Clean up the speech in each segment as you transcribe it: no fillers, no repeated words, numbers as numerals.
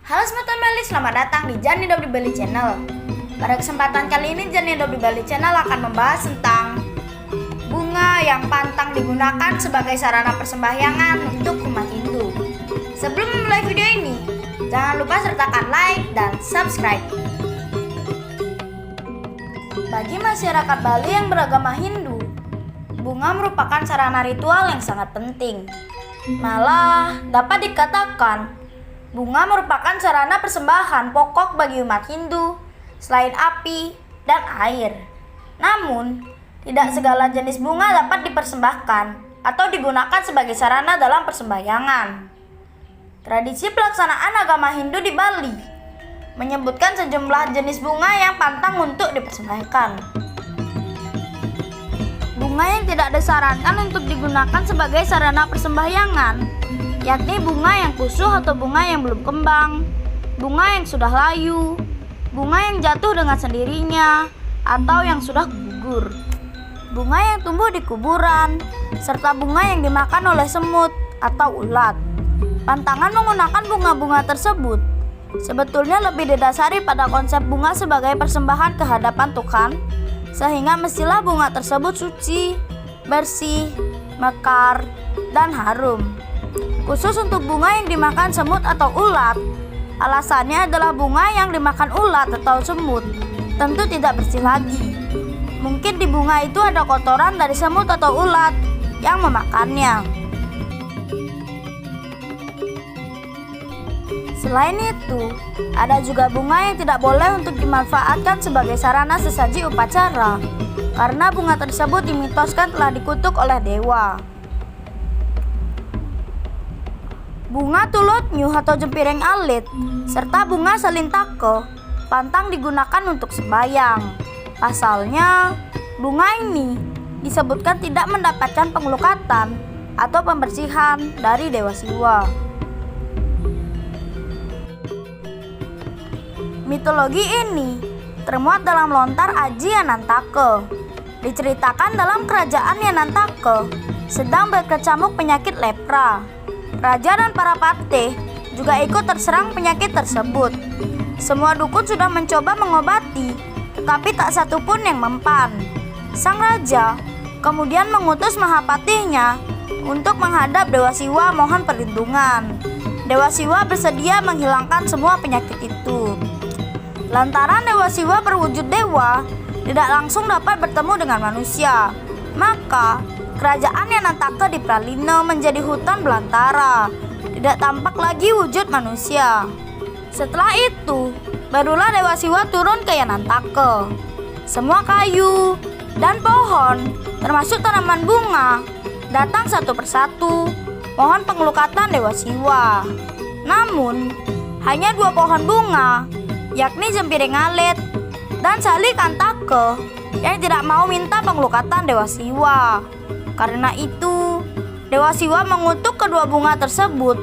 Halo Sobat Bali, selamat datang di Jan Hidup di Bali Channel. Pada kesempatan kali ini Jan Hidup di Bali Channel akan membahas tentang bunga yang pantang digunakan sebagai sarana persembahyangan untuk umat Hindu. Sebelum memulai video ini, jangan lupa sertakan like dan subscribe. Bagi masyarakat Bali yang beragama Hindu, bunga merupakan sarana ritual yang sangat penting. Malah dapat dikatakan bunga merupakan sarana persembahan pokok bagi umat Hindu selain api dan air. Namun, tidak segala jenis bunga dapat dipersembahkan atau digunakan sebagai sarana dalam persembahyangan. Tradisi pelaksanaan agama Hindu di Bali menyebutkan sejumlah jenis bunga yang pantang untuk dipersembahkan. Bunga yang tidak disarankan untuk digunakan sebagai sarana persembahyangan yakni bunga yang kusut atau bunga yang belum kembang, bunga yang sudah layu, bunga yang jatuh dengan sendirinya atau yang sudah gugur, bunga yang tumbuh di kuburan, serta bunga yang dimakan oleh semut atau ulat. Pantangan menggunakan bunga-bunga tersebut sebetulnya lebih didasari pada konsep bunga sebagai persembahan ke hadapan Tuhan, sehingga mestilah bunga tersebut suci, bersih, mekar, dan harum. Khusus untuk bunga yang dimakan semut atau ulat, alasannya adalah bunga yang dimakan ulat atau semut tentu tidak bersih lagi. Mungkin di bunga itu ada kotoran dari semut atau ulat yang memakannya. Selain itu, ada juga bunga yang tidak boleh untuk dimanfaatkan sebagai sarana sesaji upacara, karena bunga tersebut dimitoskan telah dikutuk oleh dewa. Bunga tulut nyuh atau jempiring alit, serta bunga salintake pantang digunakan untuk sembahyang. Pasalnya, bunga ini disebutkan tidak mendapatkan pengelukatan atau pembersihan dari Dewa Siwa. Mitologi ini termuat dalam lontar Aji Yanantaka. Diceritakan dalam kerajaan Yanantaka sedang berkecamuk penyakit lepra. Raja dan para patih juga ikut terserang penyakit tersebut. Semua dukun sudah mencoba mengobati, tetapi tak satu pun yang mempan. Sang raja kemudian mengutus mahapatihnya untuk menghadap Dewa Siwa mohon perlindungan. Dewa Siwa bersedia menghilangkan semua penyakit itu. Lantaran Dewa Siwa berwujud dewa, tidak langsung dapat bertemu dengan manusia, maka kerajaan Yanantaka di Pralina menjadi hutan belantara, tidak tampak lagi wujud manusia. Setelah itu, barulah Dewa Siwa turun ke Yanantaka. Semua kayu dan pohon, termasuk tanaman bunga, datang satu persatu mohon pengelukatan Dewa Siwa. Namun, hanya 2 pohon bunga, yakni jempiring alit dan salikantake, yang tidak mau minta pengelukatan Dewa Siwa. Karena itu, Dewa Siwa mengutuk kedua bunga tersebut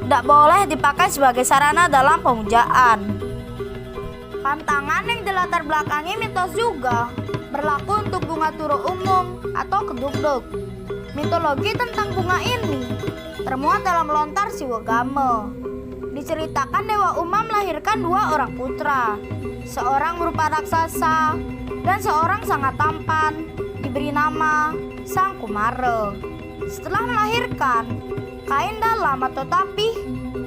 tidak boleh dipakai sebagai sarana dalam pemujaan. Pantangan yang dilatar belakangi mitos juga berlaku untuk bunga turu umum atau kedugdug. Mitologi tentang bunga ini termuat dalam lontar Siwagama. Diceritakan Dewa Uma melahirkan 2 orang putra, seorang berupa raksasa dan seorang sangat tampan, diberi nama Sang Kumara. Setelah melahirkan, kain dalam atau tapih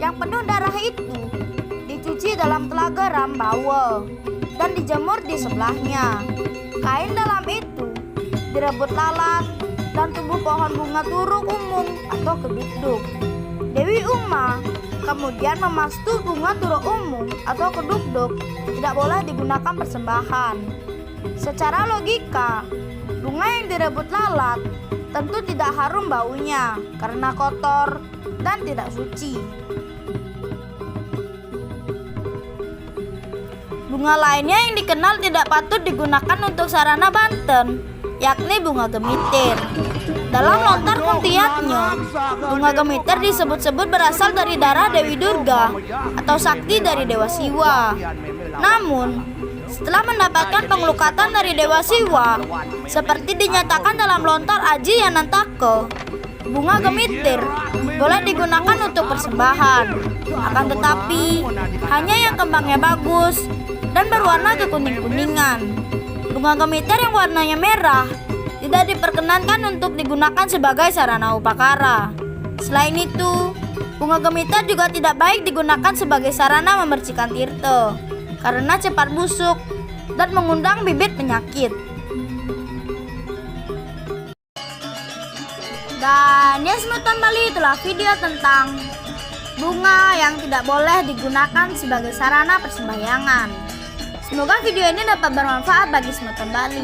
yang penuh darah itu dicuci dalam telaga Rambawa dan dijemur di sebelahnya. Kain dalam itu direbut lalat dan tumbuh pohon bunga turuk umum atau keduk-duk. Dewi Uma kemudian memastu bunga turuk umum atau keduk-duk tidak boleh digunakan persembahan. Secara logika, bunga yang direbut lalat tentu tidak harum baunya karena kotor dan tidak suci. Bunga lainnya yang dikenal tidak patut digunakan untuk sarana Banten, yakni bunga gemitir. Dalam lontar Kuntiatnya, bunga gemitir disebut-sebut berasal dari darah Dewi Durga atau sakti dari Dewa Siwa. Namun, setelah mendapatkan pengelukatan dari Dewa Siwa, seperti dinyatakan dalam lontar Aji Yanantaka, bunga gemitir boleh digunakan untuk persembahan. Akan tetapi, hanya yang kembangnya bagus dan berwarna kekuning-kuningan. Bunga gemitir yang warnanya merah tidak diperkenankan untuk digunakan sebagai sarana upakara. Selain itu, bunga gemitir juga tidak baik digunakan sebagai sarana membersihkan tirta karena cepat busuk dan mengundang bibit penyakit. Dan ya semeton Bali, itulah video tentang bunga yang tidak boleh digunakan sebagai sarana persembahyangan. Semoga video ini dapat bermanfaat bagi semeton Bali.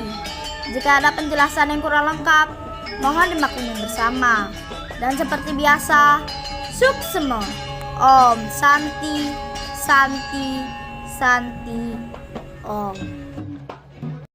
Jika ada penjelasan yang kurang lengkap, mohon dimaklumi bersama. Dan seperti biasa, suksema. Om Santi, Santi, Santi, Om.